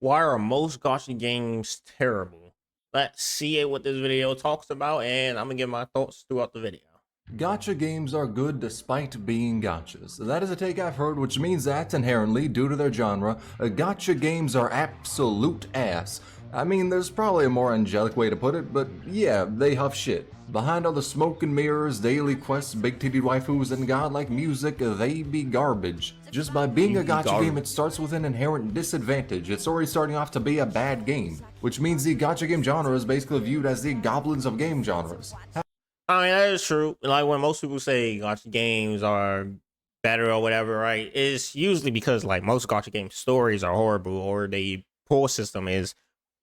Why are most gacha games terrible? Let's see what this video talks about, and I'm gonna give my thoughts throughout the video. Gacha games are good despite being gachas. That is a take I've heard, which means that, inherently, due to their genre, gacha games are absolute ass. I mean, there's probably a more angelic way to put it, but yeah, they huff shit. Behind all the smoke and mirrors, daily quests, big-titted waifus, and godlike music, they be garbage. Just by being a gacha game, it starts with an inherent disadvantage. It's already starting off to be a bad game, which means the gacha game genre is basically viewed as the goblins of game genres. I mean, that is true. Like when most people say gacha games are better or whatever, right? It's usually because like most gacha game stories are horrible or the pull system is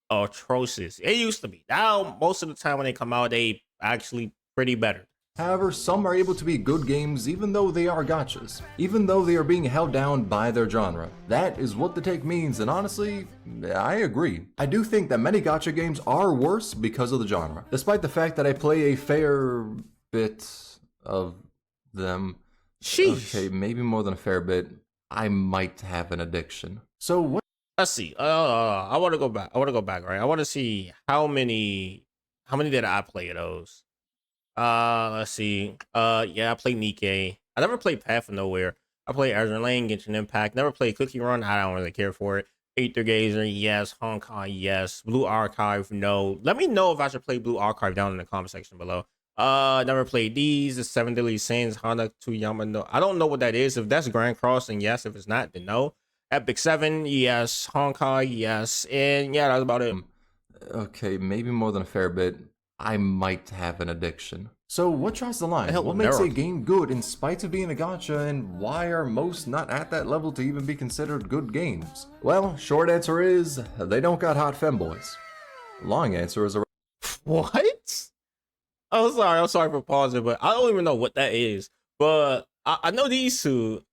atrocious. It used to be. Now, most of the time when they come out, they actually pretty better. However, some are able to be good games even though they are gachas, even though they are being held down by their genre. That is what the take means, and honestly, I agree. I do think that many gacha games are worse because of the genre, despite the fact that I play a fair bit of them. Sheesh. Okay, maybe more than a fair bit. I might have an addiction. So what? Let's see. I want to go back. Right. I want to see how many did I play of those. Let's see. Yeah, I played Nikkei. I never played Path of Nowhere. I played Azure Lane, Genshin Impact. Never played Cookie Run. I don't really care for it. Aether Gazer, yes. Honkai, yes. Blue Archive, no. Let me know if I should play Blue Archive down in the comment section below. Never played these. The Seven Deadly Sins, Hana Tuyama, no. I don't know what that is. If that's Grand Cross, then yes. If it's not, then no. Epic 7, yes. Honkai, yes. And yeah, that's about it. Okay, maybe more than a fair bit. I might have an addiction. So what draws the line? What makes a game good in spite of being a gacha, and why are most not at that level to even be considered good games? Well, short answer is, they don't got hot femboys. Long answer is a... What? I'm sorry for pausing, but I don't even know what that is. But I know these two.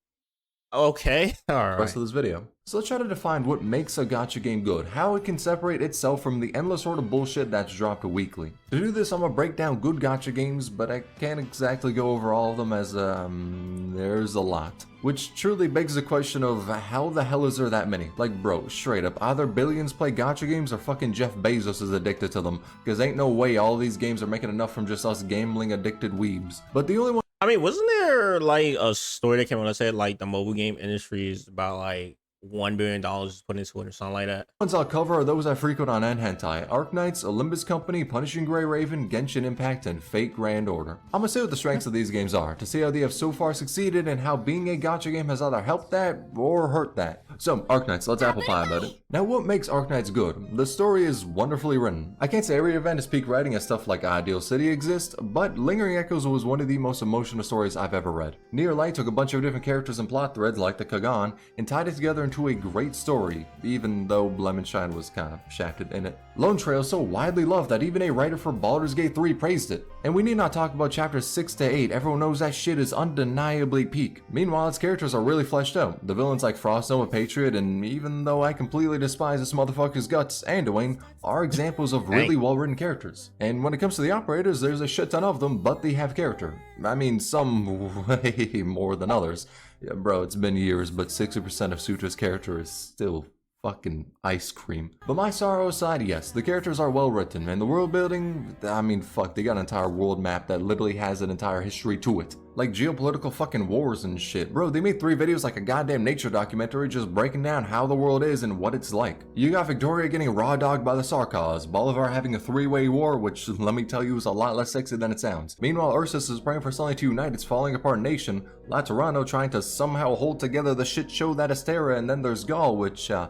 Okay, alright. Rest of this video. So let's try to define what makes a gacha game good, how it can separate itself from the endless sort of bullshit that's dropped weekly. To do this, I'm gonna break down good gacha games, but I can't exactly go over all of them as, there's a lot. Which truly begs the question of how the hell is there that many? Like bro, straight up, either billions play gacha games or fucking Jeff Bezos is addicted to them, because ain't no way all these games are making enough from just us gambling addicted weebs. But the only one... I mean, wasn't there like a story that came out that said like the mobile game industry is about like $1 billion put into it or something like that? Ones I'll cover are those I frequent on Hentai: Arknights, Olympus Company, Punishing Grey Raven, Genshin Impact, and Fate Grand Order. I'm gonna say what the strengths of these games are, to see how they have so far succeeded and how being a gacha game has either helped that or hurt that. So, Arknights, let's apple pie about it. Now, what makes Arknights good? The story is wonderfully written. I can't say every event is peak writing as stuff like Ideal City exists, but Lingering Echoes was one of the most emotional stories I've ever read. Near Light took a bunch of different characters and plot threads like the Kagan and tied it together into a great story, even though Lemon Shine was kind of shafted in it. Lone Trail is so widely loved that even a writer for Baldur's Gate 3 praised it. And we need not talk about chapters 6 to 8, everyone knows that shit is undeniably peak. Meanwhile, its characters are really fleshed out. The villains like Frost Nova Patriot, and even though I completely despise this motherfucker's guts, and Dwayne, are examples of really well-written characters. And when it comes to the operators, there's a shit ton of them, but they have character. I mean, some way more than others. Yeah, bro, it's been years, but 60% of Sutra's character is still fucking ice cream. But my sorrow aside, yes, the characters are well written, and the world building, I mean, fuck, they got an entire world map that literally has an entire history to it. Like geopolitical fucking wars and shit. Bro, they made 3 videos like a goddamn nature documentary just breaking down how the world is and what it's like. You got Victoria getting raw dogged by the Sarkaz, Bolivar having a 3-way war, which let me tell you is a lot less sexy than it sounds. Meanwhile, Ursus is praying for something to unite its falling apart nation, Laterano trying to somehow hold together the shit show that is Terra, and then there's Gaul, which, yeah,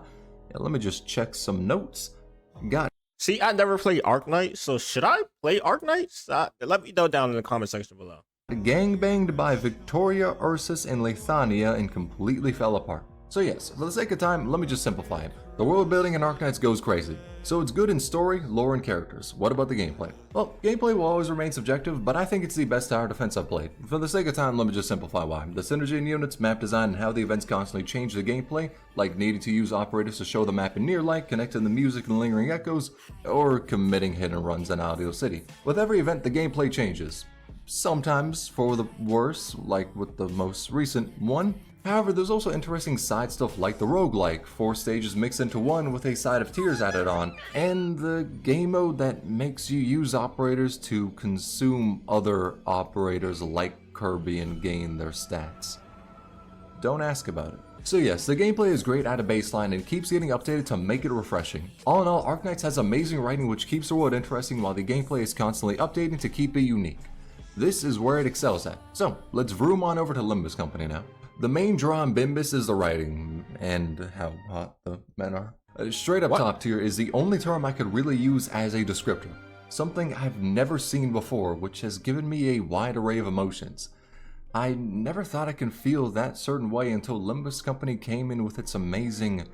let me just check some notes. See, I never played Arknight, so should I play Arknights? Let me know down in the comment section below. Gangbanged by Victoria, Ursus, and Lethania and completely fell apart. So yes, for the sake of time, let me just simplify it. The world building in Arknights goes crazy. So it's good in story, lore, and characters. What about the gameplay? Well, gameplay will always remain subjective, but I think it's the best tower defense I've played. For the sake of time, let me just simplify why. The synergy in units, map design, and how the events constantly change the gameplay, like needing to use operators to show the map in near light, connecting the music and lingering echoes, or committing hidden runs in Ideal City. With every event, the gameplay changes. Sometimes for the worse, like with the most recent one, However, there's also interesting side stuff like the roguelike, 4 stages mixed into one with a side of tears added on, and the game mode that makes you use operators to consume other operators like Kirby and gain their stats. Don't ask about it. So yes, the gameplay is great at a baseline and keeps getting updated to make it refreshing. All in all, Arknights has amazing writing which keeps the world interesting while the gameplay is constantly updating to keep it unique. This is where it excels at. So, let's vroom on over to Limbus Company now. The main draw in Bimbus is the writing, and how hot the men are. Straight up top tier is the only term I could really use as a descriptor. Something I've never seen before, which has given me a wide array of emotions. I never thought I could feel that certain way until Limbus Company came in with its amazing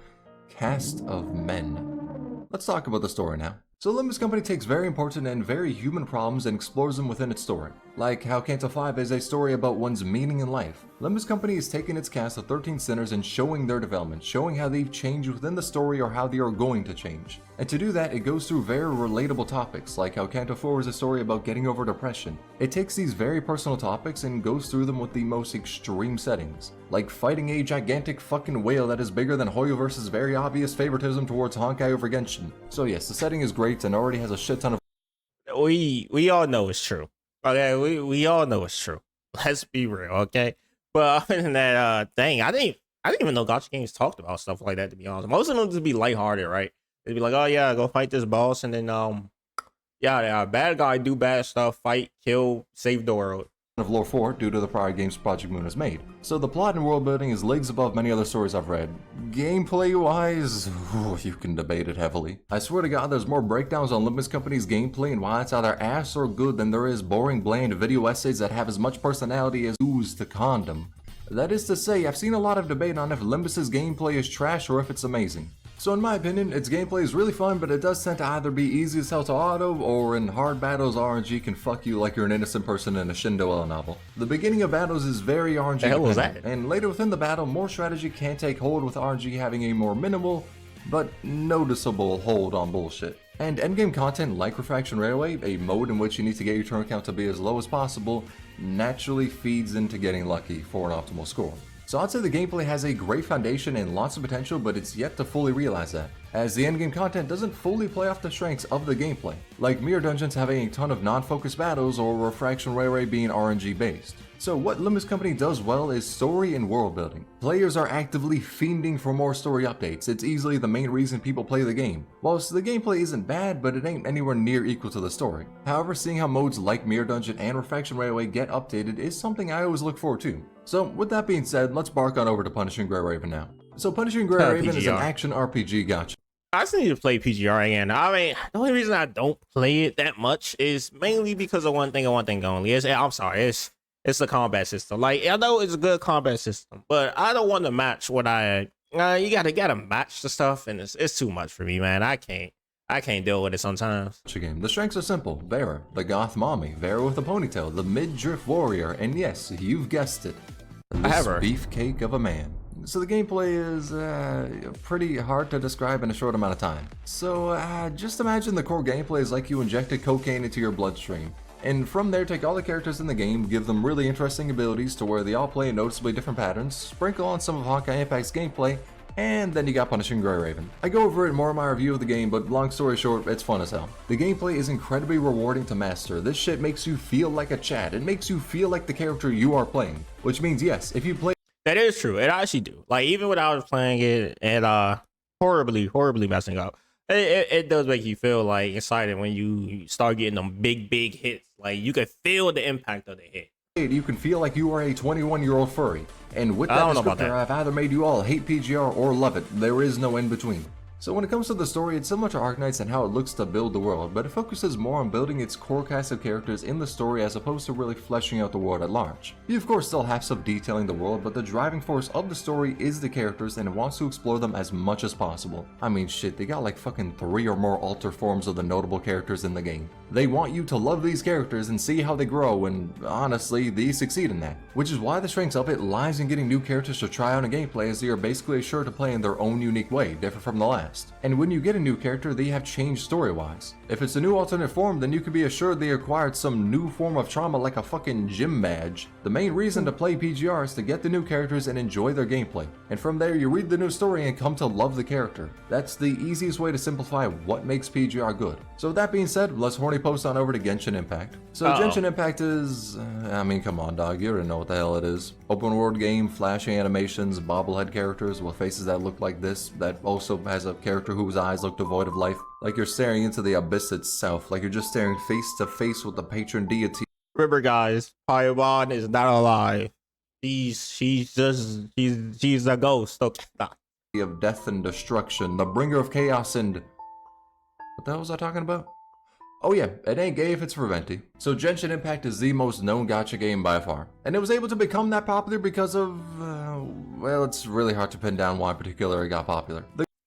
cast of men. Let's talk about the story now. So Limbus Company takes very important and very human problems and explores them within its story. Like how Canto 5 is a story about one's meaning in life. Limbus Company is taking its cast of 13 sinners and showing their development, showing how they've changed within the story or how they are going to change. And to do that, it goes through very relatable topics, like how Canto 4 is a story about getting over depression. It takes these very personal topics and goes through them with the most extreme settings, like fighting a gigantic fucking whale that is bigger than Hoyo versus very obvious favoritism towards Honkai over Genshin. So yes, the setting is great and already has a shit ton of we all know it's true. Okay, we all know it's true. Let's be real, okay? But other than that, dang, I didn't even know Gacha games talked about stuff like that, to be honest. Most of them just be lighthearted, right? They'd be like, oh yeah, go fight this boss, and then yeah, bad guy do bad stuff, fight, kill, save the world. Of lore for it due to the prior games Project Moon has made. So the plot and world building is leagues above many other stories I've read. Gameplay wise, you can debate it heavily. I swear to God there's more breakdowns on Limbus Company's gameplay and why it's either ass or good than there is boring bland video essays that have as much personality as ooze to condom. That is to say, I've seen a lot of debate on if Limbus's gameplay is trash or if it's amazing. So in my opinion, its gameplay is really fun, but it does tend to either be easy as hell to auto, or in hard battles, RNG can fuck you like you're an innocent person in a Shindo L novel. The beginning of battles is very RNG dependent, and later within the battle, more strategy can take hold with RNG having a more minimal, but noticeable hold on bullshit. And endgame content like Refraction Railway, a mode in which you need to get your turn count to be as low as possible, naturally feeds into getting lucky for an optimal score. So I'd say the gameplay has a great foundation and lots of potential, but it's yet to fully realize that, as the endgame content doesn't fully play off the strengths of the gameplay, like Mirror Dungeons having a ton of non-focused battles or Refraction Railway being RNG based. So what Limbus Company does well is story and world building. Players are actively fiending for more story updates. It's easily the main reason people play the game. Whilst the gameplay isn't bad, but it ain't anywhere near equal to the story. However, seeing how modes like Mirror Dungeon and Refraction Railway get updated is something I always look forward to. So with that being said, let's bark on over to Punishing Grey Raven now. So Punishing Grey Raven is an action RPG gacha. I just need to play PGR again. I mean, the only reason I don't play it that much is mainly because of one thing and one thing only. It's the combat system. Like, I know it's a good combat system, but I don't want to match what you gotta match the stuff, and it's too much for me, man. I can't deal with it sometimes. The strengths are simple. Vera, the goth mommy, Vera with a ponytail, the mid-drift warrior, and yes, you've guessed it, this beefcake of a man. So the gameplay is pretty hard to describe in a short amount of time. So just imagine the core gameplay is like you injected cocaine into your bloodstream. And from there, take all the characters in the game, give them really interesting abilities to where they all play in noticeably different patterns, sprinkle on some of Honkai Impact's gameplay, and then you got Punishing Grey Raven. I go over it more in my review of the game, but long story short, it's fun as hell. The gameplay is incredibly rewarding to master. This shit makes you feel like a Chad. It makes you feel like the character you are playing. Which means, yes, if you play... That is true. It actually do. Like, even when I was playing it and horribly messing up, it does make you feel like excited when you start getting them big hits. Like, you can feel the impact of the hit. You can feel like you are a 21-year-old furry. And with that descriptor, I've either made you all hate PGR or love it. There is no in between. So when it comes to the story, it's similar to Arknights and how it looks to build the world, but it focuses more on building its core cast of characters in the story as opposed to really fleshing out the world at large. You of course still have some detailing the world, but the driving force of the story is the characters and it wants to explore them as much as possible. I mean shit, they got like fucking 3 or more alter forms of the notable characters in the game. They want you to love these characters and see how they grow, and honestly, they succeed in that. Which is why the strength of it lies in getting new characters to try out in gameplay, as they are basically assured to play in their own unique way, different from the last. best. And when you get a new character, they have changed story-wise. If it's a new alternate form, then you can be assured they acquired some new form of trauma like a fucking gym badge. The main reason to play PGR is to get the new characters and enjoy their gameplay. And from there, you read the new story and come to love the character. That's the easiest way to simplify what makes PGR good. So with that being said, let's horny post on over to Genshin Impact. So Genshin Impact is, I mean, come on dog, you already know what the hell it is. Open world game, flashy animations, bobblehead characters with faces that look like this, that also has a character whose eyes look devoid of life. Like you're staring into the abyss itself, like you're just staring face to face with the patron deity. Remember guys, Paimon is not alive. She's a ghost. Okay. Of death and destruction, the bringer of chaos and... What the hell was I talking about? Oh yeah, it ain't gay if it's for Venti. So Genshin Impact is the most known gacha game by far. And it was able to become that popular because of, well, it's really hard to pin down why in particular it got popular.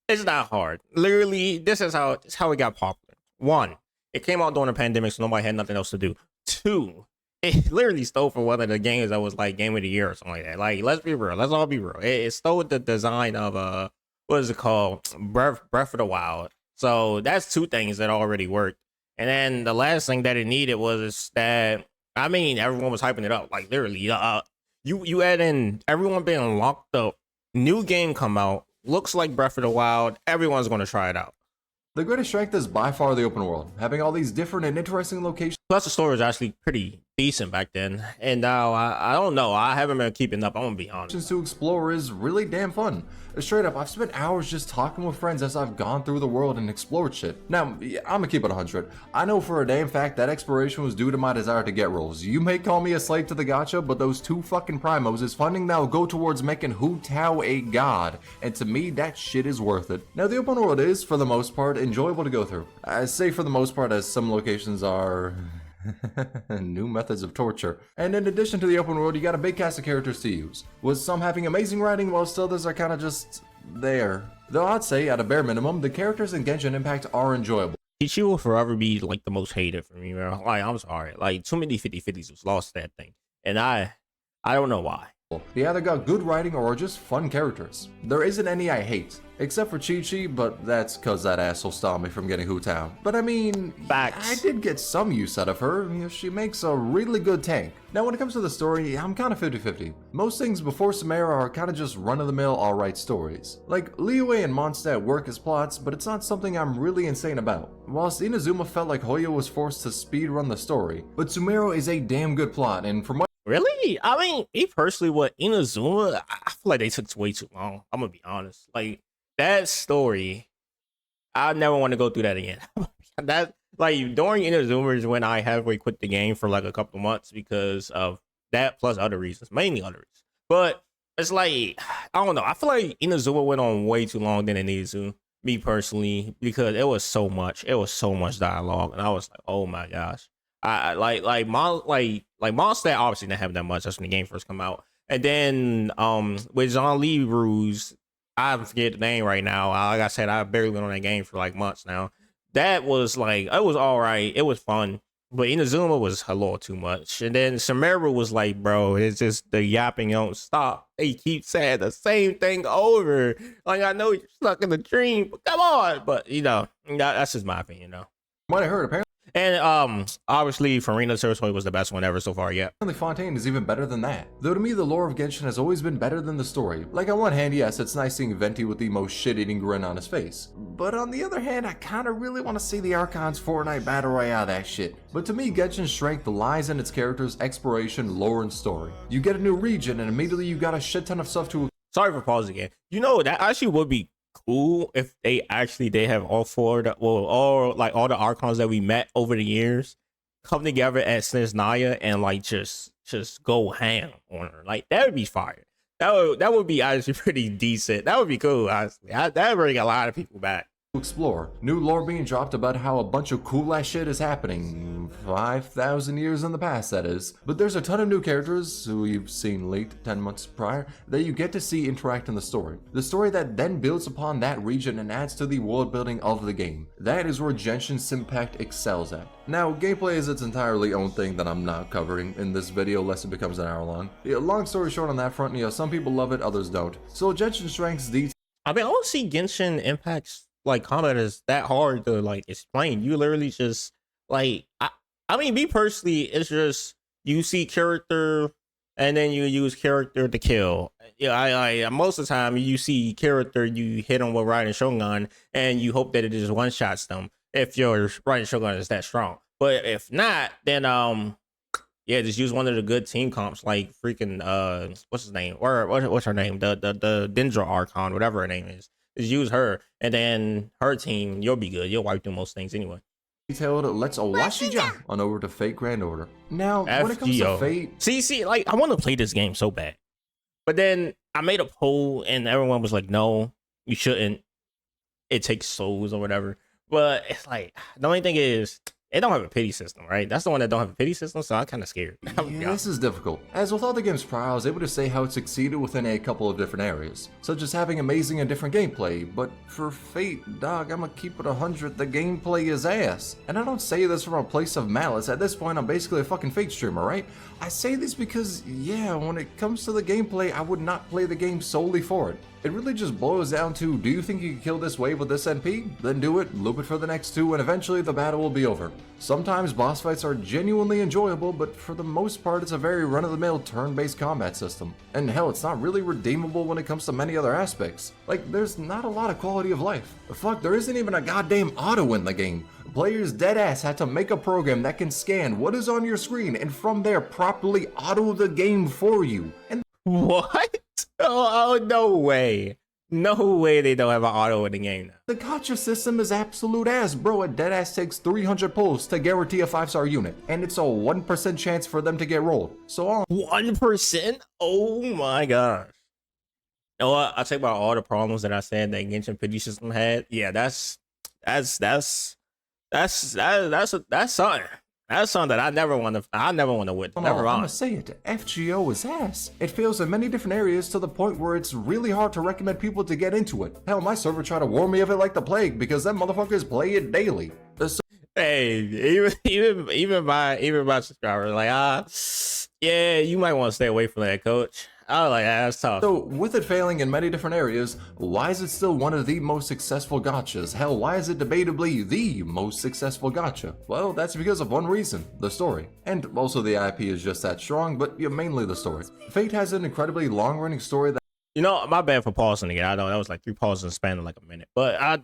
It's not hard. Literally, this is how it got popular. 1, it came out during the pandemic, so nobody had nothing else to do. 2, it literally stole from one of the games that was like Game of the Year or something like that. Like, let's be real. Let's all be real. It stole the design of, what is it called? Breath of the Wild. So that's 2 things that already worked. And then the last thing that it needed was that, I mean, everyone was hyping it up. Like, literally, you add in everyone being locked up, new game come out, looks like Breath of the Wild, everyone's going to try it out. The greatest strength is by far the open world, having all these different and interesting locations. Plus, the story was actually pretty decent back then. And now, I don't know, I haven't been keeping up, I'm going to be honest. To explore is really damn fun. Straight up, I've spent hours just talking with friends as I've gone through the world and explored shit. Now, yeah, I'm gonna keep it 100. I know for a damn fact that exploration was due to my desire to get rolls. You may call me a slave to the gacha, but those 2 fucking primos is funding that will go towards making Hu Tao a god. And to me, that shit is worth it. Now, the open world is, for the most part, enjoyable to go through. I say for the most part as some locations are... new methods of torture. And in addition to the open world, you got a big cast of characters to use, with some having amazing writing whilst others are kind of just there. Though I'd say, at a bare minimum, the characters in Genshin Impact are enjoyable. She will forever be like the most hated for me, bro. Like, I'm sorry. Like, too many 50-50s was lost that thing. And I don't know why. They either got good writing or are just fun characters. There isn't any I hate, except for Chi-Chi, but that's cause that asshole stopped me from getting Hu Tao. But I mean, Facts. I did get some use out of her. She makes a really good tank. Now when it comes to the story, I'm kind of 50-50. Most things before Samara are kind of just run-of-the-mill alright stories. Like, Liyue and Mondstadt work as plots, but it's not something I'm really insane about. Whilst Inazuma felt like Hoyo was forced to speedrun the story, but Sumeru is a damn good plot, and from what Really? I mean, me personally, with Inazuma, I feel like they took way too long. I'm gonna be honest. Like, that story, I never want to go through that again. That, like, during Inazuma is when I halfway quit the game for like a couple months because of that, plus other reasons, mainly other reasons. But it's like, I don't know. I feel like Inazuma went on way too long than it needed to, me personally, because it was so much dialogue, and I was like, oh my gosh. Like Mondstadt obviously didn't have that much. That's when the game first come out. And then with Jean-Lee Ruse, I forget the name right now. Like I said, I barely been on that game for like months now. That was like, it was all right. It was fun. But Inazuma was a little too much. And then Samara was like, bro, it's just the yapping don't stop. They keep saying the same thing over. Like, I know you're stuck in the dream, but come on. But, you know, that's just my opinion, though. might have heard, apparently And obviously Farina Territory was the best one ever so far yet. Fontaine is even better than that. Though to me the lore of Genshin has always been better than the story. Like on one hand, yes, it's nice seeing Venti with the most shit-eating grin on his face. But on the other hand, I kinda really want to see the Archon's Fortnite Battle Royale that shit. But to me, Genshin's strength lies in its characters, exploration, lore, and story. You get a new region and immediately you got a shit ton of stuff to... Sorry for pausing again. You know, that actually would be cool if they have all four, all the Archons that we met over the years come together at Snezhnaya and like just go ham on her. Like that would be fire. That would be actually pretty decent. That would be cool. Honestly, that would bring a lot of people back. Explore. New lore being dropped about how a bunch of cool ass shit is happening 5,000 years in the past, that is. But there's a ton of new characters who you've seen leaked 10 months prior that you get to see interact in the story. The story that then builds upon that region and adds to the world building of the game. That is where Genshin Impact excels at. Now, gameplay is its entirely own thing that I'm not covering in this video unless it becomes an hour long. Long story short on that front, some people love it, others don't. So Genshin strengths detail. I mean, I don't see Genshin Impact's like combat is that hard to like explain. You literally just like I mean, me personally, it's just you see character and then you use character to kill. Yeah, I most of the time you see character, you hit them with Raiden Shogun, and you hope that it just one shots them if your Raiden Shogun is that strong. But if not, then yeah, just use one of the good team comps like freaking what's his name or what's her name, the Dendra Archon, whatever her name is. Just use her, and then her team, you'll be good. You'll wipe through most things anyway. Detailed, let's Owashija on over to Fate Grand Order. Now, when it comes to Fate, see, like I want to play this game so bad, but then I made a poll and everyone was like, "No, you shouldn't. It takes souls or whatever." But it's like the only thing is it don't have a pity system, right? That's the one that don't have a pity system, so I'm kind of scared. Yeah, this is difficult. As with all the games prior, I was able to say how it succeeded within a couple of different areas, such as having amazing and different gameplay, but for Fate, dog, I'ma keep it 100, the gameplay is ass. And I don't say this from a place of malice, at this point I'm basically a fucking Fate streamer, right? I say this because, yeah, when it comes to the gameplay, I would not play the game solely for it. It really just boils down to, do you think you can kill this wave with this NP? Then do it, loop it for the next two, and eventually the battle will be over. Sometimes boss fights are genuinely enjoyable, but for the most part it's a very run-of-the-mill turn-based combat system. And hell, it's not really redeemable when it comes to many other aspects. Like, there's not a lot of quality of life. Fuck, there isn't even a goddamn auto in the game. Players deadass had to make a program that can scan what is on your screen and from there properly auto the game for you. And what? Oh, no way. No way they don't have an auto in the game now. The gacha system is absolute ass, bro. A deadass takes 300 pulls to guarantee a 5-star unit, and it's a 1% chance for them to get rolled. So 1%? Oh my gosh. You know what? I'll take about all the problems that I said that Genshin Pity System had. Yeah, that's something. That's something that I never want to witness. Never mind. I'm gonna say it. FGO is ass. It fails in many different areas to the point where it's really hard to recommend people to get into it. Hell, my server tried to warn me of it like the plague because them motherfuckers play it daily. Hey, even my subscribers like yeah, you might want to stay away from that, coach. I was like, that's tough. So, with it failing in many different areas, why is it still one of the most successful gachas? Hell, why is it debatably the most successful gacha? Well, that's because of one reason, the story. And also the IP is just that strong, but yeah, mainly the story. Fate has an incredibly long-running story that... You know, my bad for pausing again. I know that was like 3 pauses in the span of like a minute. But I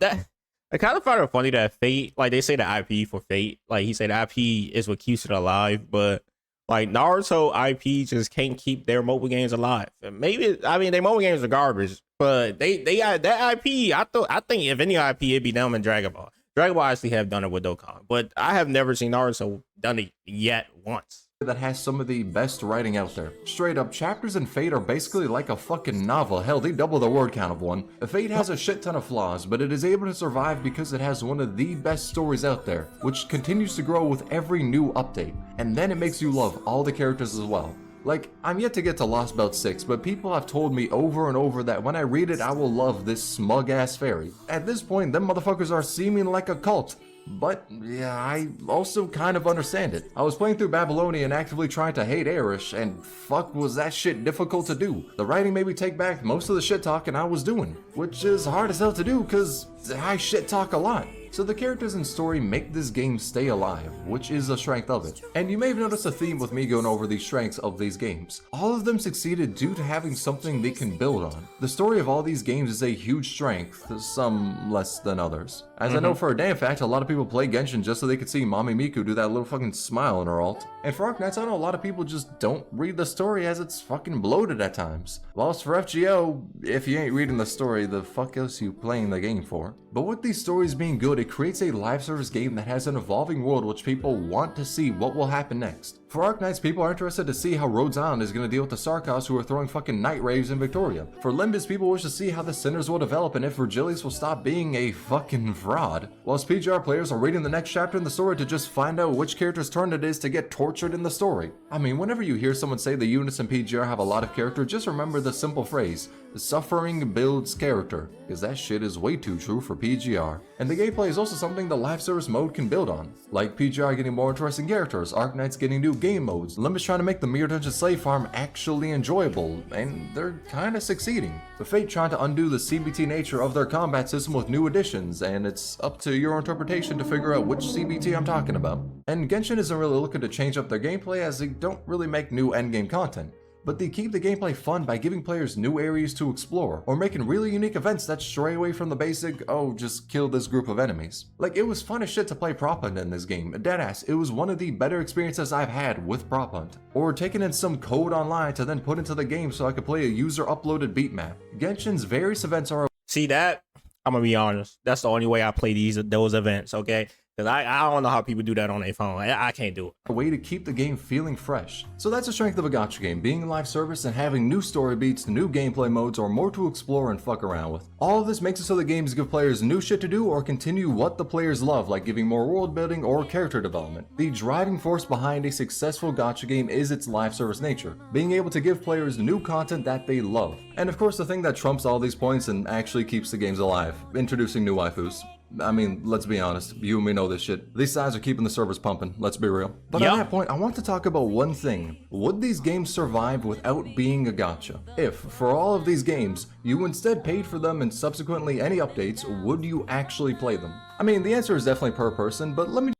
kind of find it funny that Fate, like they say the IP for Fate, like he said the IP is what keeps it alive, but like Naruto IP just can't keep their mobile games alive. Maybe I mean their mobile games are garbage, but they got that IP. I think if any IP, it'd be them and Dragon Ball. Dragon Ball actually have done it with Dokkan, but I have never seen Naruto done it yet once. That has some of the best writing out there. Straight up, chapters in Fate are basically like a fucking novel. Hell, they double the word count of one. Fate has a shit ton of flaws, but it is able to survive because it has one of the best stories out there, which continues to grow with every new update. And then it makes you love all the characters as well. Like, I'm yet to get to Lost Belt 6, but people have told me over and over that when I read it, I will love this smug-ass fairy. At this point, them motherfuckers are seeming like a cult. But, yeah, I also kind of understand it. I was playing through Babylonia and actively trying to hate Erish, and fuck was that shit difficult to do. The writing made me take back most of the shit talking I was doing, which is hard as hell to do cause I shit talk a lot. So the characters and story make this game stay alive, which is a strength of it. And you may have noticed a theme with me going over the strengths of these games. All of them succeeded due to having something they can build on. The story of all these games is a huge strength, some less than others. As I know for a damn fact, a lot of people play Genshin just so they could see Mami Miku do that little fucking smile in her alt. And for Arknights, I know a lot of people just don't read the story as it's fucking bloated at times. Whilst for FGO, if you ain't reading the story, the fuck else you playing the game for? But with these stories being good, it creates a live service game that has an evolving world which people want to see what will happen next. For Arknights, people are interested to see how Rhodes Island is going to deal with the Sarkos who are throwing fucking night raves in Victoria. For Limbus, people wish to see how the Sinners will develop and if Virgilius will stop being a fucking fraud. Whilst PGR players are reading the next chapter in the story to just find out which character's turn it is to get tortured in the story. I mean, whenever you hear someone say the units in PGR have a lot of character, just remember the simple phrase, suffering builds character, because that shit is way too true for PGR. And the gameplay is also something the live service mode can build on, like PGR getting more interesting characters, Arknights getting new game modes. Limbus trying to make the Mirror Dungeon Slave Farm actually enjoyable, and they're kinda succeeding. But Fate trying to undo the CBT nature of their combat system with new additions, and it's up to your interpretation to figure out which CBT I'm talking about. And Genshin isn't really looking to change up their gameplay as they don't really make new endgame content, but they keep the gameplay fun by giving players new areas to explore, or making really unique events that stray away from the basic, oh, just kill this group of enemies. Like, it was fun as shit to play Prop Hunt in this game, deadass, it was one of the better experiences I've had with Prop Hunt. Or taking in some code online to then put into the game so I could play a user-uploaded beat map. Genshin's various events are— See that? I'm gonna be honest. That's the only way I play those events, okay? Because I don't know how people do that on their phone. I can't do it. a way to keep the game feeling fresh. So that's the strength of a gacha game, being a live service and having new story beats, new gameplay modes, or more to explore and fuck around with. All of this makes it so the games give players new shit to do or continue what the players love, like giving more world building or character development. The driving force behind a successful gacha game is its live service nature, being able to give players new content that they love. And of course the thing that trumps all these points and actually keeps the games alive, introducing new waifus. I mean, let's be honest, you and me know this shit. These sides are keeping the servers pumping, let's be real. But on that point, I want to talk about one thing. Would these games survive without being a gacha? If, for all of these games, you instead paid for them and subsequently any updates, would you actually play them? I mean, the answer is definitely per person, but let me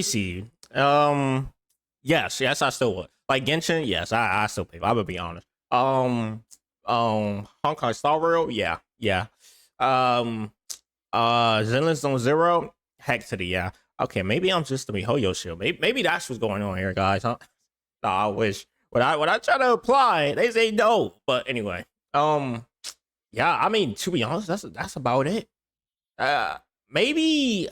see. Yes, I still would. Like Genshin, yes, I still pay. I would be honest. Hong Kong Star Rail, yeah. Zenless Zone Zero, heck to the yeah. Okay, maybe I'm just the MiHoYo shield. Maybe that's what's going on here, guys. Huh? No, I wish. When I try to apply, they say no. But anyway, yeah. I mean, to be honest, that's about it. Maybe.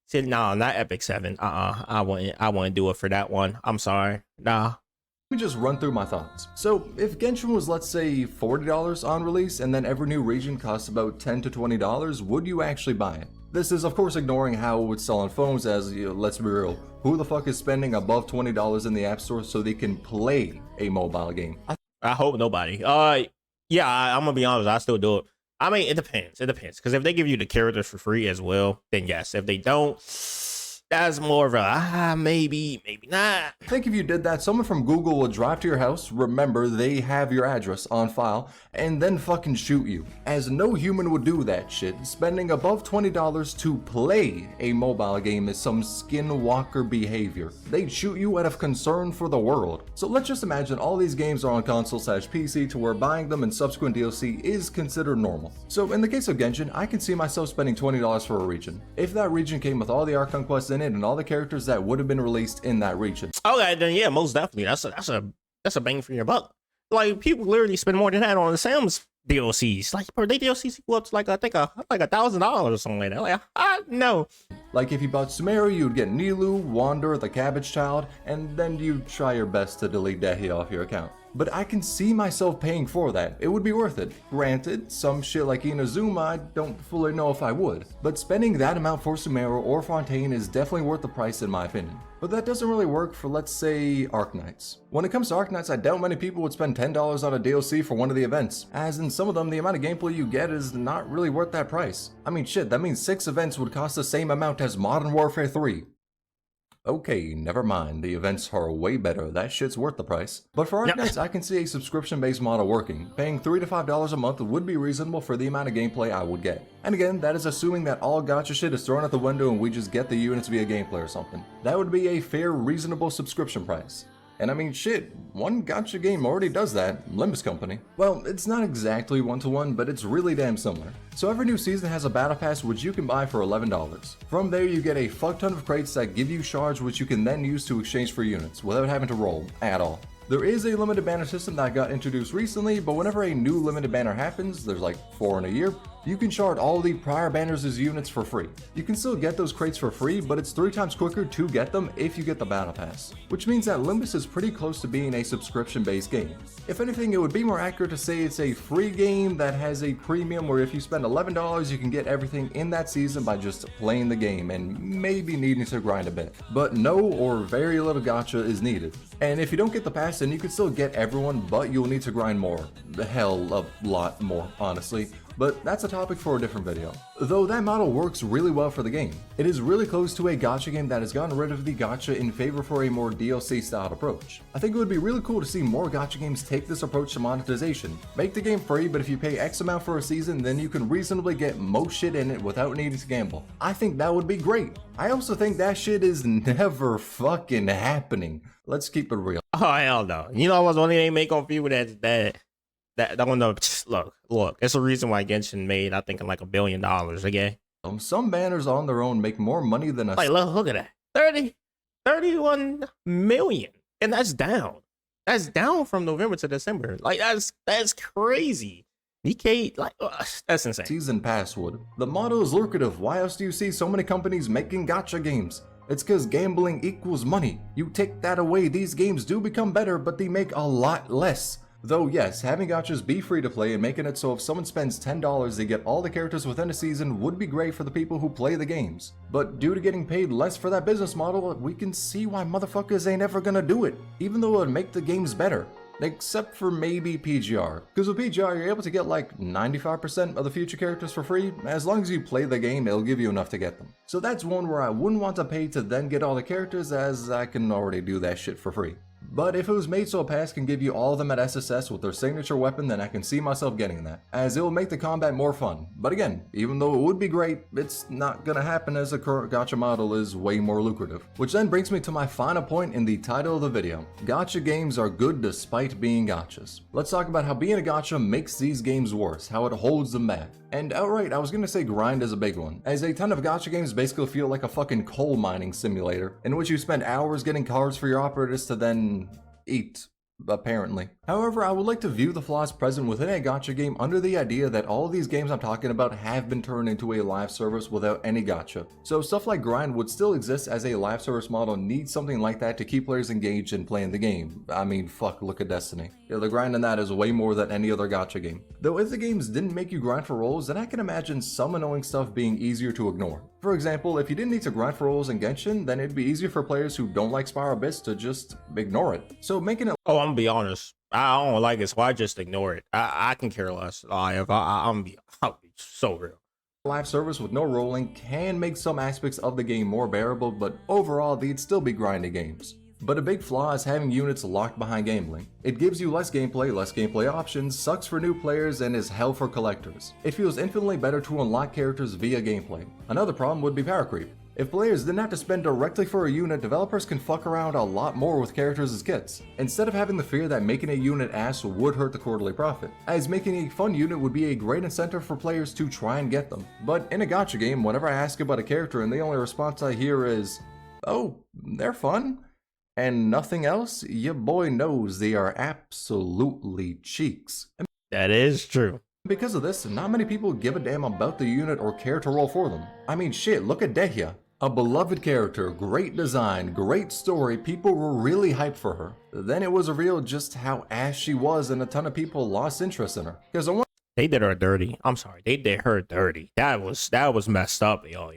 See, no, not Epic 7. I wouldn't do it for that one. I'm sorry. Nah. Let me just run through my thoughts. So, if Genshin was, let's say, $40 on release, and then every new region costs about $10 to $20, would you actually buy it? This is, of course, ignoring how it would sell on phones, as, let's be real, who the fuck is spending above $20 in the App Store so they can play a mobile game? I hope nobody. Yeah, I'm gonna be honest, I still do it. I mean, it depends. Because if they give you the characters for free as well, then yes. If they don't, that's more of a maybe not. I think if you did that, someone from Google would drive to your house, remember they have your address on file, and then fucking shoot you. As no human would do that shit, spending above $20 to play a mobile game is some skinwalker behavior. They'd shoot you out of concern for the world. So let's just imagine all these games are on console/PC to where buying them and subsequent DLC is considered normal. So in the case of Genshin, I can see myself spending $20 for a region. If that region came with all the art conquests in it and all the characters that would have been released in that region. Okay, then yeah, most definitely. That's a bang for your buck. Like people literally spend more than that on the Sims DLCs. Like per day DLCs go up to like I think like $1,000 or something like that. Like I know. Like if you bought Sumeru, you'd get Nilu, Wander, the Cabbage Child, and then you try your best to delete Dehi off your account. But I can see myself paying for that. It would be worth it. Granted, some shit like Inazuma, I don't fully know if I would. But spending that amount for Sumeru or Fontaine is definitely worth the price in my opinion. But that doesn't really work for, let's say, Arknights. When it comes to Arknights, I doubt many people would spend $10 on a DLC for one of the events, as in some of them, the amount of gameplay you get is not really worth that price. I mean shit, that means 6 events would cost the same amount as Modern Warfare 3. Okay, never mind, the events are way better, that shit's worth the price. But for Arknights, I can see a subscription-based model working. Paying $3 to $5 a month would be reasonable for the amount of gameplay I would get. And again, that is assuming that all gacha shit is thrown out the window and we just get the units via gameplay or something. That would be a fair, reasonable subscription price. And I mean shit, one gacha game already does that, Limbus Company. Well, it's not exactly one-to-one, but it's really damn similar. So every new season has a battle pass which you can buy for $11. From there you get a fuck ton of crates that give you shards which you can then use to exchange for units, without having to roll, at all. There is a limited banner system that got introduced recently, but whenever a new limited banner happens, there's like 4 in a year, you can shard all the prior banners as units for free. You can still get those crates for free, but it's 3 times quicker to get them if you get the battle pass. Which means that Limbus is pretty close to being a subscription-based game. If anything, it would be more accurate to say it's a free game that has a premium where if you spend $11, you can get everything in that season by just playing the game and maybe needing to grind a bit. But no or very little gacha is needed. And if you don't get the pass, then you can still get everyone, but you'll need to grind more. Hell, a lot more, honestly. but that's a topic for a different video. Though that model works really well for the game. It is really close to a gacha game that has gotten rid of the gacha in favor for a more DLC styled approach. I think it would be really cool to see more gacha games take this approach to monetization. Make the game free, but if you pay X amount for a season, then you can reasonably get most shit in it without needing to gamble. I think that would be great. I also think that shit is never fucking happening. Let's keep it real. Oh hell no! You know what's only they make on people that don't know. Look. It's a reason why Genshin made, I think, like $1 billion. Okay. Some banners on their own make more money than a. Like look at that, 31 million, and that's down. That's down from November to December. Like that's crazy. Nikkei, like that's insane. Season pass would. The model is lucrative. Why else do you see so many companies making gacha games? It's because gambling equals money. You take that away, these games do become better, but they make a lot less. Though yes, having gachas be free to play and making it so if someone spends $10 they get all the characters within a season would be great for the people who play the games. But due to getting paid less for that business model, we can see why motherfuckers ain't ever gonna do it, even though it would make the games better. Except for maybe PGR. Because with PGR you're able to get like 95% of the future characters for free. As long as you play the game, it'll give you enough to get them. So that's one where I wouldn't want to pay to then get all the characters, as I can already do that shit for free. But if it was made so a pass can give you all of them at SSS with their signature weapon, then I can see myself getting that, as it will make the combat more fun. But again, even though it would be great, it's not gonna happen as the current gacha model is way more lucrative. Which then brings me to my final point in the title of the video. Gacha games are good despite being gachas. Let's talk about how being a gacha makes these games worse, how it holds them back. And outright, I was gonna say grind is a big one, as a ton of gacha games basically feel like a fucking coal mining simulator, in which you spend hours getting cards for your operators to then eat, apparently. However, I would like to view the flaws present within a gacha game under the idea that all of these games I'm talking about have been turned into a live service without any gacha. So stuff like grind would still exist, as a live service model needs something like that to keep players engaged in playing the game. I mean, fuck, look at Destiny. Yeah, the grind in that is way more than any other gacha game. Though if the games didn't make you grind for roles, then I can imagine some annoying stuff being easier to ignore. For example, if you didn't need to grind for roles in Genshin, then it'd be easier for players who don't like Spiral Bits to just ignore it. So making it— Oh, I'm gonna be honest. I don't like it, so I just ignore it. I can care less. I'll be so real. live service with no rolling can make some aspects of the game more bearable, but overall they'd still be grindy games. But a big flaw is having units locked behind gambling. It gives you less gameplay options, sucks for new players, and is hell for collectors. It feels infinitely better to unlock characters via gameplay. Another problem would be power creep. If players didn't have to spend directly for a unit, developers can fuck around a lot more with characters as kits, instead of having the fear that making a unit ass would hurt the quarterly profit, as making a fun unit would be a great incentive for players to try and get them. But in a gacha game, whenever I ask about a character and the only response I hear is, "Oh, they're fun," and nothing else, your boy knows they are absolutely cheeks. That is true. Because of this, not many people give a damn about the unit or care to roll for them. I mean shit, look at Dehya. A beloved character, great design, great story, people were really hyped for her. Then it was revealed just how ass she was and a ton of people lost interest in her. Because they did her dirty. I'm sorry, they did her dirty. That was messed up, yo.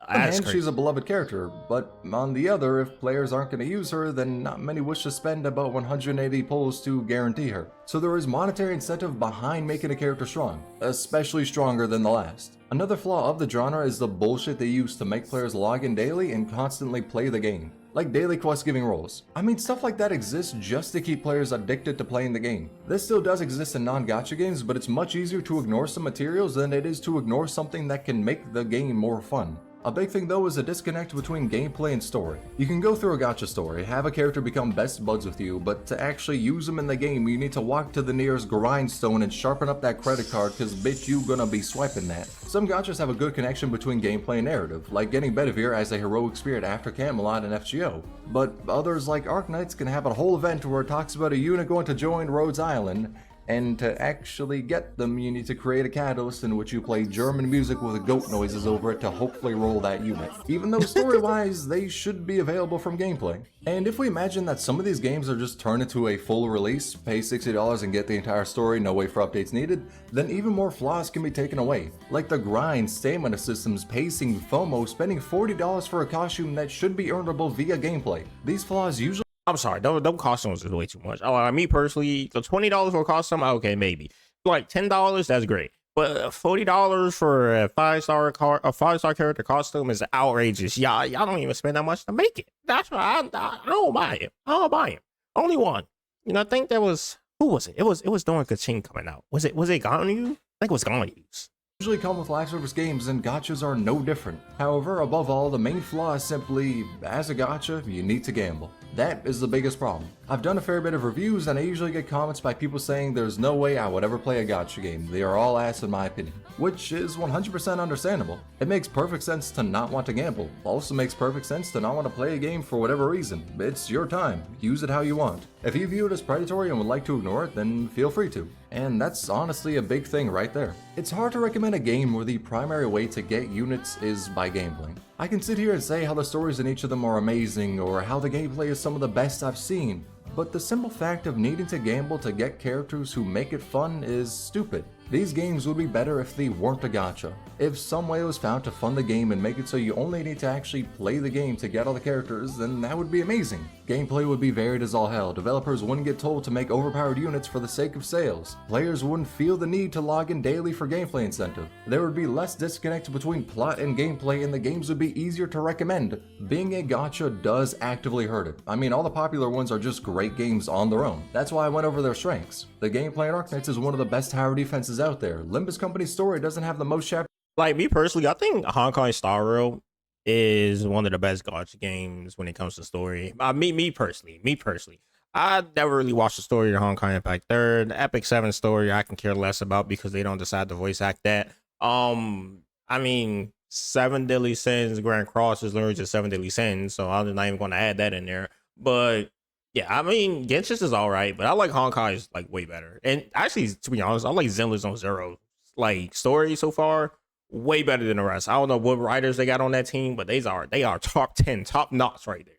And she's a beloved character, but on the other, if players aren't going to use her, then not many wish to spend about 180 pulls to guarantee her. So there is monetary incentive behind making a character strong, especially stronger than the last. Another flaw of the genre is the bullshit they use to make players log in daily and constantly play the game. Like daily quest giving roles. I mean, stuff like that exists just to keep players addicted to playing the game. This still does exist in non-gacha games, but it's much easier to ignore some materials than it is to ignore something that can make the game more fun. A big thing though is a disconnect between gameplay and story. You can go through a gacha story, have a character become best buds with you, but to actually use them in the game you need to walk to the nearest grindstone and sharpen up that credit card, cause bitch you gonna be swiping that. Some gachas have a good connection between gameplay and narrative, like getting Bedivere as a heroic spirit after Camelot and FGO. But others like Arknights can have a whole event where it talks about a unit going to join Rhodes Island, and to actually get them, you need to create a catalyst in which you play German music with goat noises over it to hopefully roll that unit. Even though story-wise, they should be available from gameplay. And if we imagine that some of these games are just turned into a full release, pay $60 and get the entire story, no wait for updates needed, then even more flaws can be taken away. Like the grind, stamina systems, pacing, FOMO, spending $40 for a costume that should be earnable via gameplay. These flaws usually— I'm sorry, don't costumes is way too much. Me personally, the $20 for a costume, okay, maybe. Like $10, that's great. But $40 for a 5-star car, a 5-star character costume is outrageous. Y'all don't even spend that much to make it. That's why I don't buy it. I don't buy it. Only one. You know, I think that was, who was it? It was during Kaching coming out. Was it Ganyu? I think it was Ganyu's. Usually come with live service games, and gachas are no different. However, above all, the main flaw is simply, as a gacha, you need to gamble. That is the biggest problem. I've done a fair bit of reviews, and I usually get comments by people saying there's no way I would ever play a gacha game. They are all ass in my opinion, which is 100% understandable. It makes perfect sense to not want to gamble. Also makes perfect sense to not want to play a game for whatever reason. It's your time. Use it how you want. If you view it as predatory and would like to ignore it, then feel free to. And that's honestly a big thing right there. It's hard to recommend a game where the primary way to get units is by gambling. I can sit here and say how the stories in each of them are amazing or how the gameplay is some of the best I've seen, but the simple fact of needing to gamble to get characters who make it fun is stupid. These games would be better if they weren't a gacha. If some way was found to fund the game and make it so you only need to actually play the game to get all the characters, then that would be amazing. Gameplay would be varied as all hell, developers wouldn't get told to make overpowered units for the sake of sales, players wouldn't feel the need to log in daily for gameplay incentive, there would be less disconnect between plot and gameplay, and the games would be easier to recommend. Being a gacha does actively hurt it. I mean, all the popular ones are just great games on their own. That's why I went over their strengths. The gameplay in Arknights is one of the best tower defenses out there. Limbus Company's story doesn't have the most chapters. Like me personally, I think Hong Kong Star Rail is one of the best gacha games when it comes to story. Me personally, I never really watched the story of Hong Kong Impact Third. The Epic 7 story I can care less about because they don't decide to voice act that. I mean, 7 Deadly Sins Grand Cross is literally just 7 Deadly Sins, so I'm not even going to add that in there. But yeah, I mean, Genshin's is all right, but I like Honkai's like way better. And actually, to be honest, I like Zenless on Zero like story so far way better than the rest. I don't know what writers they got on that team, but they are top 10, top notch right there.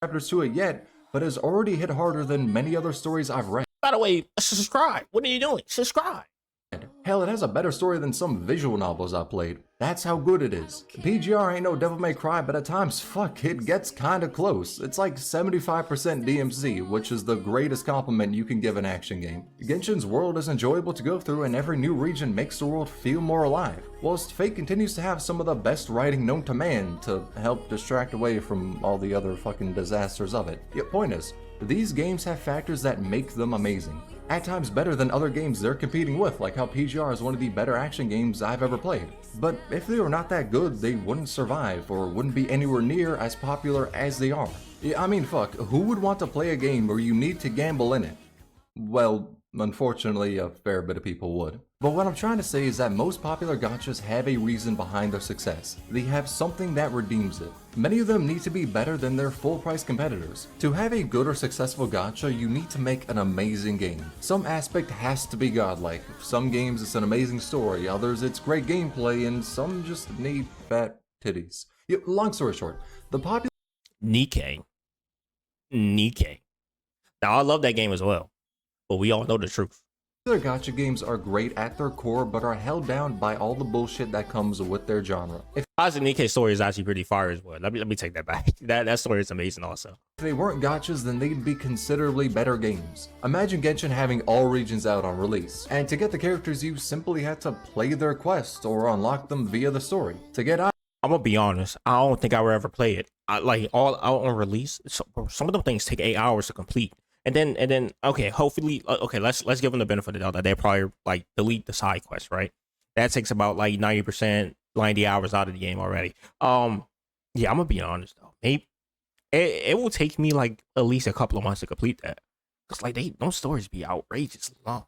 Chapters to it yet, but has already hit harder than many other stories I've read. By the way, subscribe. What are you doing? Subscribe. Hell, it has a better story than some visual novels I've played. That's how good it is. PGR ain't no Devil May Cry, but at times, fuck, it gets kinda close. It's like 75% DMC, which is the greatest compliment you can give an action game. Genshin's world is enjoyable to go through, and every new region makes the world feel more alive, whilst Fate continues to have some of the best writing known to man to help distract away from all the other fucking disasters of it. Yet point is, these games have factors that make them amazing. At times better than other games they're competing with, like how PGR is one of the better action games I've ever played. But if they were not that good, they wouldn't survive, or wouldn't be anywhere near as popular as they are. I mean, fuck, who would want to play a game where you need to gamble in it? Well, unfortunately, a fair bit of people would. But what I'm trying to say is that most popular gachas have a reason behind their success. They have something that redeems it. Many of them need to be better than their full-price competitors. To have a good or successful gacha, you need to make an amazing game. Some aspect has to be godlike. Some games it's an amazing story, others it's great gameplay, and some just need fat titties. Yeah, long story short, the popular Nikkei. Now I love that game as well, but we all know the truth. Other gacha games are great at their core, but are held down by all the bullshit that comes with their genre. If Nikkei's story is actually pretty fire as well. Let me take that back. That story is amazing also. If they weren't gachas, then they'd be considerably better games. Imagine Genshin having all regions out on release, and to get the characters you simply had to play their quests or unlock them via the story. To get out, I'm gonna be honest, I don't think I would ever play it. All out on release, some of them things take 8 hours to complete. And then okay, hopefully let's give them the benefit of the doubt that they probably like delete the side quest, right? That takes about like 90%, 90 hours out of the game already. Yeah, I'm gonna be honest though. Maybe it will take me like at least a couple of months to complete that. Cause like those stories be outrageously long.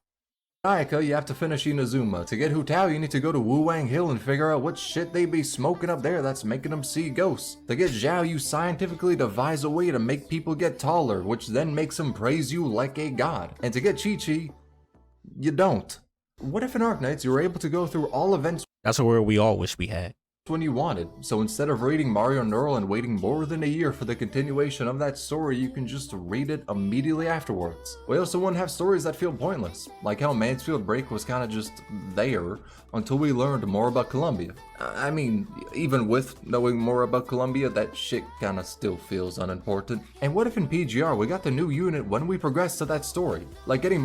Ayaka, you have to finish Inazuma. To get Hu Tao, you need to go to Wu Wang Hill and figure out what shit they be smoking up there that's making them see ghosts. To get Zhao, you scientifically devise a way to make people get taller, which then makes them praise you like a god. And to get Chi-Chi, you don't. What if in Arknights you were able to go through all events That's a word we all wish we had. when you wanted? So instead of reading Mario Neural and waiting more than a year for the continuation of that story, you can just read it immediately afterwards. We also wouldn't have stories that feel pointless, like how Mansfield Break was kinda just there until we learned more about Columbia. I mean, even with knowing more about Colombia, that shit kinda still feels unimportant. And what if in PGR we got the new unit when we progress to that story? Like getting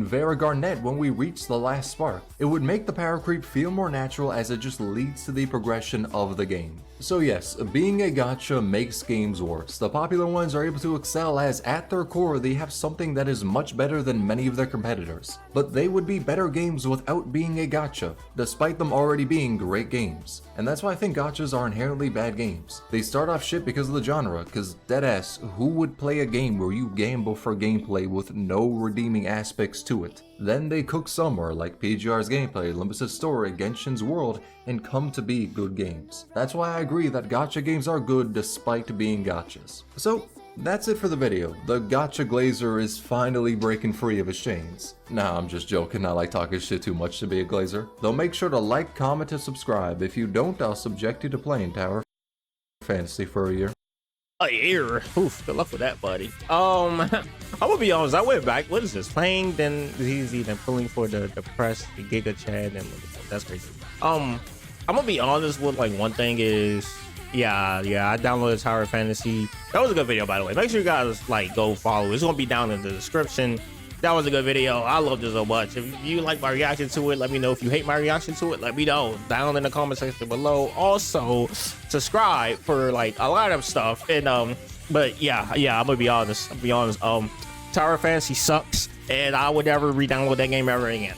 Vera Garnett when we reach the last spark. It would make the power creep feel more natural as it just leads to the progression of the game. So yes, being a gacha makes games worse. The popular ones are able to excel as at their core they have something that is much better than many of their competitors. But they would be better games without being a gacha, despite them already being great games. And that's why I think gachas are inherently bad games. They start off shit because of the genre, cause deadass, who would play a game where you gamble for gameplay with no redeeming aspects to it? Then they cook somewhere like PGR's gameplay, Olympus' story, Genshin's world, and come to be good games. That's why I agree that gacha games are good despite being gachas. So, that's it for the video. The gacha glazer is finally breaking free of his chains. Nah, I'm just joking, I like talking shit too much to be a glazer. Though make sure to like, comment, and subscribe. If you don't, I'll subject you to playing Tower Fantasy for a year. A year. Oof, good luck with that, buddy. I'm gonna be honest, I went back. What is this? Playing, then easy, then pulling for the press, the Giga Chad, and that's crazy. I'm gonna be honest with like one thing is, yeah, I downloaded Tower Fantasy. That was a good video, by the way. Make sure you guys like go follow. It's gonna be down in the description. That was a good video. I loved it so much. If you like my reaction to it, let me know. If you hate my reaction to it, let me know down in the comment section below. Also, subscribe for like a lot of stuff. And but yeah, I'm gonna be honest. Tower Fantasy sucks, and I would never re-download that game ever again.